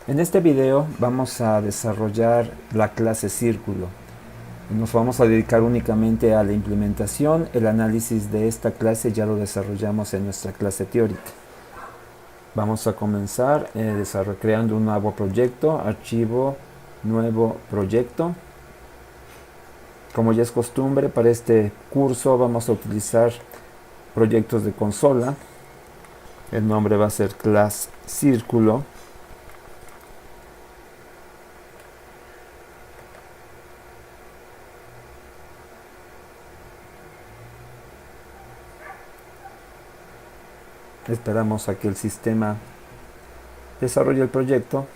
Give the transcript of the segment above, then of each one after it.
En este video vamos a desarrollar la clase círculo. Nos vamos a dedicar únicamente a la implementación. El análisis de esta clase ya lo desarrollamos en nuestra clase teórica. Vamos a comenzar creando un nuevo proyecto, archivo, nuevo proyecto. Como ya es costumbre, para este curso vamos a utilizar proyectos de consola. El nombre va a ser class círculo. Esperamos a que el sistema desarrolle el proyecto.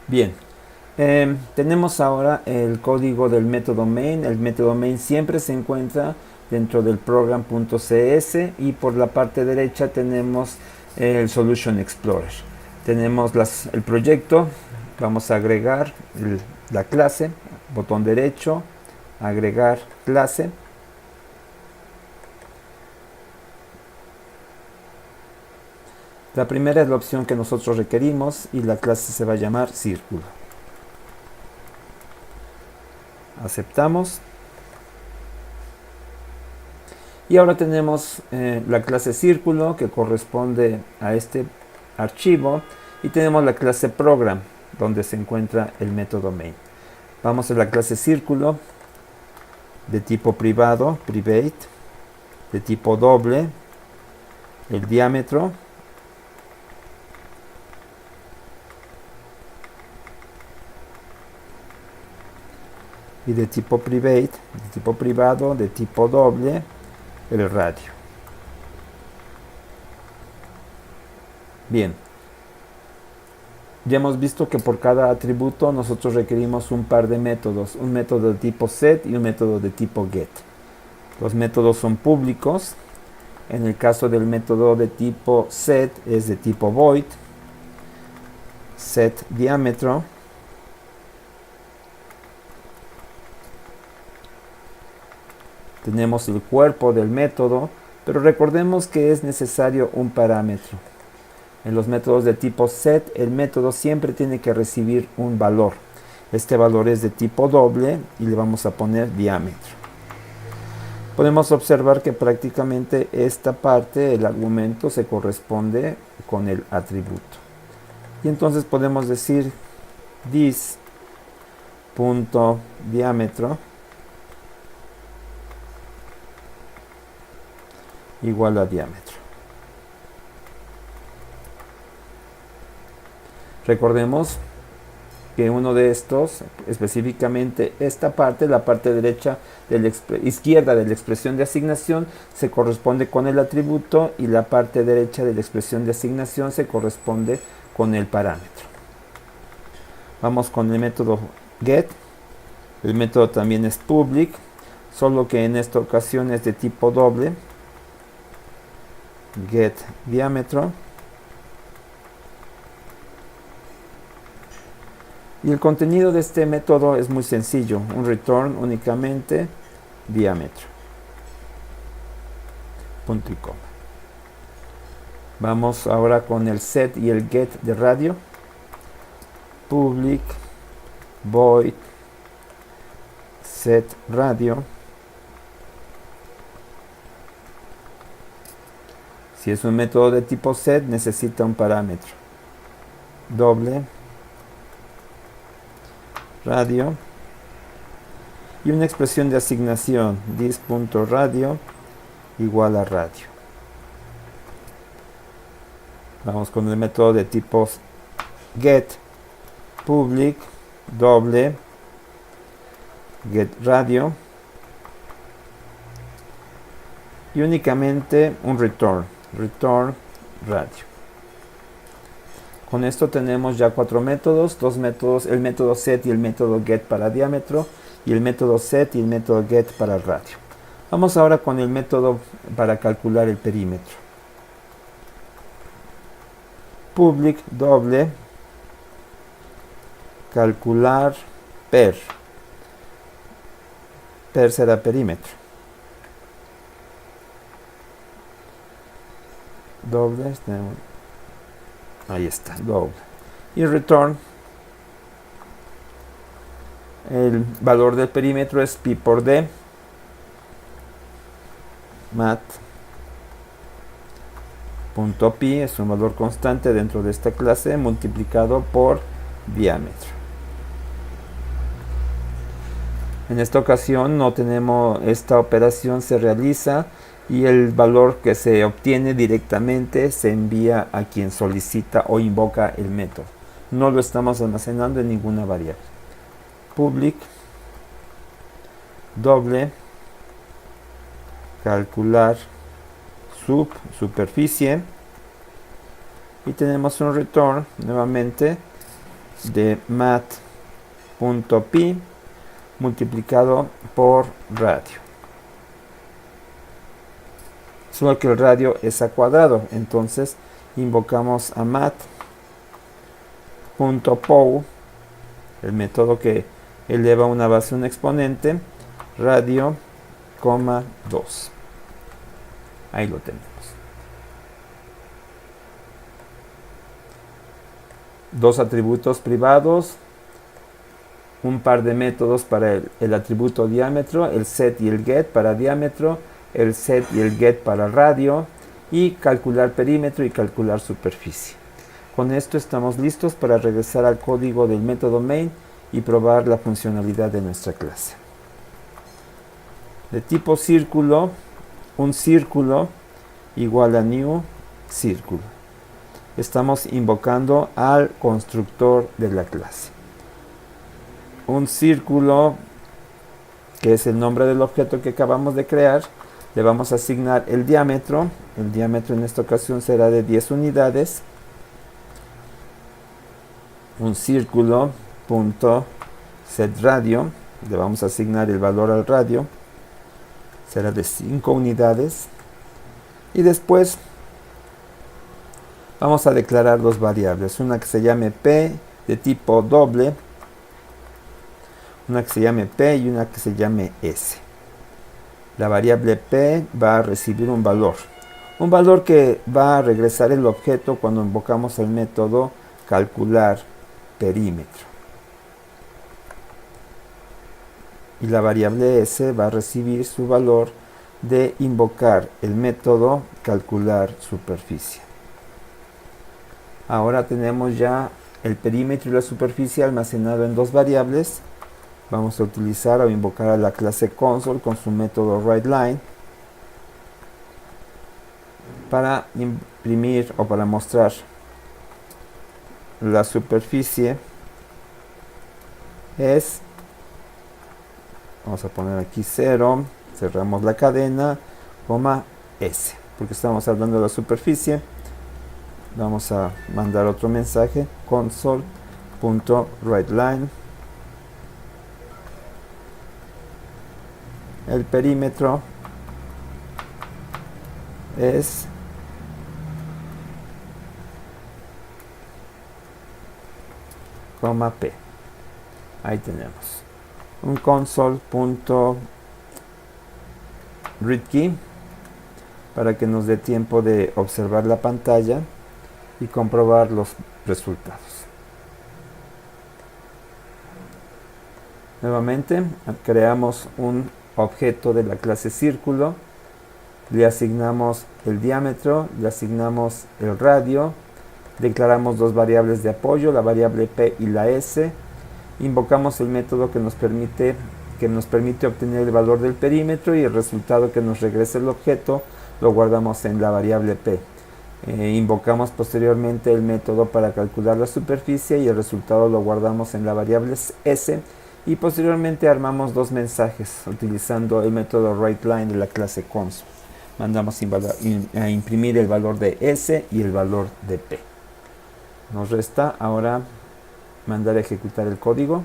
Bien, tenemos ahora el código del método main. El método main siempre se encuentra dentro del program.cs y por la parte derecha tenemos el Solution Explorer. Tenemos el proyecto, vamos a agregar la clase, botón derecho, agregar clase. La primera es la opción que nosotros requerimos y la clase se va a llamar círculo. Aceptamos. Y ahora tenemos la clase círculo que corresponde a este archivo y tenemos la clase program donde se encuentra el método main. Vamos a la clase círculo de tipo privado, private, de tipo doble, el diámetro, y de tipo private, de tipo privado, de tipo doble, el radio. Bien, ya hemos visto que por cada atributo nosotros requerimos un par de métodos, un método de tipo set y un método de tipo get. Los métodos son públicos. En el caso del método de tipo set es de tipo void, set diámetro, tenemos el cuerpo del método, pero recordemos que es necesario un parámetro. En los métodos de tipo set, el método siempre tiene que recibir un valor. Este valor es de tipo doble y le vamos a poner diámetro. Podemos observar que prácticamente esta parte, el argumento, se corresponde con el atributo. Y entonces podemos decir this.diámetro igual a diámetro. Recordemos que uno de estos, específicamente esta parte, la parte derecha izquierda de la expresión de asignación, se corresponde con el atributo y la parte derecha de la expresión de asignación se corresponde con el parámetro. Vamos con el método get. El método también es public, solo que en esta ocasión es de tipo doble. Get diámetro. Y el contenido de este método es muy sencillo, un return únicamente diámetro. Punto y coma. Vamos ahora con el set y el get de radio. Public void set radio. Si es un método de tipo set, necesita un parámetro. Doble radio y una expresión de asignación this.radio igual a radio. Vamos con el método de tipo get public doble get radio y únicamente un return radio. Con esto tenemos ya cuatro métodos, dos métodos, el método set y el método get para diámetro y el método set y el método get para radio. Vamos ahora con el método para calcular el perímetro. Public doble calcular per será perímetro, doble, ahí está, doble, y return, el valor del perímetro es pi por d, mat.pi es un valor constante dentro de esta clase multiplicado por diámetro. En esta ocasión no tenemos, esta operación se realiza y el valor que se obtiene directamente se envía a quien solicita o invoca el método. No lo estamos almacenando en ninguna variable. Public doble calcular superficie y tenemos un return nuevamente de mat.pi multiplicado por radio. Solo que el radio es a cuadrado, entonces invocamos a mat.pow, el método que eleva una base a un exponente, radio, 2. Ahí lo tenemos. Dos atributos privados, un par de métodos para el atributo diámetro, el set y el get para diámetro, el set y el get para radio, y calcular perímetro y calcular superficie. Con esto estamos listos para regresar al código del método main y probar la funcionalidad de nuestra clase. De tipo círculo, un círculo igual a new círculo. Estamos invocando al constructor de la clase. Un círculo, que es el nombre del objeto que acabamos de crear, le vamos a asignar el diámetro. El diámetro en esta ocasión será de 10 unidades. Un círculo punto set radio, le vamos a asignar el valor al radio, será de 5 unidades. Y después vamos a declarar dos variables, una que se llame p de tipo doble, una que se llame p y una que se llame s. La variable p va a recibir un valor que va a regresar el objeto cuando invocamos el método calcular perímetro. Y la variable s va a recibir su valor de invocar el método calcular superficie. Ahora tenemos ya el perímetro y la superficie almacenado en dos variables. Vamos a utilizar o invocar a la clase console con su método writeLine para imprimir o para mostrar la superficie. Es, vamos a poner aquí 0, cerramos la cadena, s, porque estamos hablando de la superficie. Vamos a mandar otro mensaje, console.writeLine. El perímetro es p. Ahí tenemos un console.readKey para que nos dé tiempo de observar la pantalla y comprobar los resultados. Nuevamente creamos un objeto de la clase círculo, le asignamos el diámetro, le asignamos el radio, declaramos dos variables de apoyo, la variable p y la s, invocamos el método que nos permite obtener el valor del perímetro y el resultado que nos regresa el objeto lo guardamos en la variable p. Invocamos posteriormente el método para calcular la superficie y el resultado lo guardamos en la variable s, y posteriormente armamos dos mensajes utilizando el método writeLine de la clase console. Mandamos a imprimir el valor de s y el valor de p. Nos resta ahora mandar a ejecutar el código.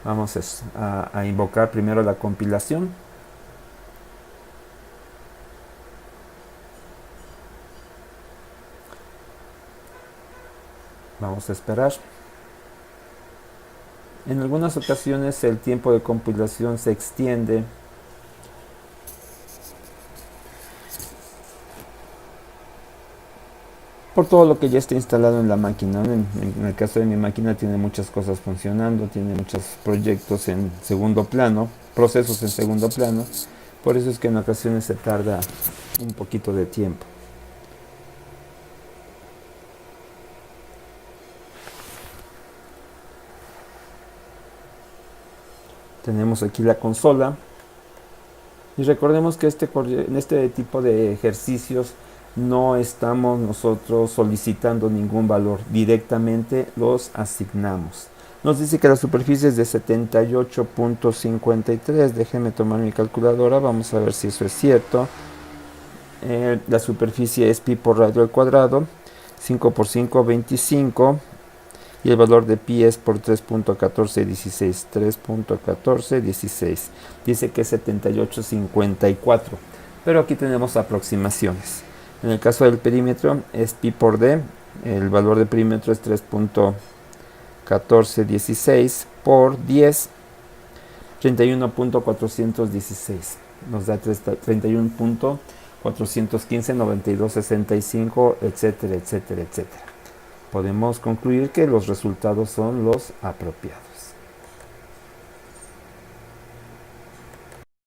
Vamos a invocar primero la compilación. Vamos a esperar. En algunas ocasiones el tiempo de compilación se extiende por todo lo que ya está instalado en la máquina. En el caso de mi máquina tiene muchas cosas funcionando, tiene muchos proyectos en segundo plano, procesos en segundo plano, por eso es que en ocasiones se tarda un poquito de tiempo. Tenemos aquí la consola y recordemos que en este tipo de ejercicios no estamos nosotros solicitando ningún valor, directamente los asignamos. Nos dice que la superficie es de 78.53. Déjenme tomar mi calculadora, vamos a ver si eso es cierto. La superficie es pi por radio al cuadrado, 5 por 5, 25. Y el valor de pi es por 3.1416. 3.1416. Dice que es 78.54. Pero aquí tenemos aproximaciones. En el caso del perímetro es pi por d. El valor de perímetro es 3.1416 por 10. 31.416. Nos da 31.415, 92.65, etcétera, etcétera, etcétera. Podemos concluir que los resultados son los apropiados.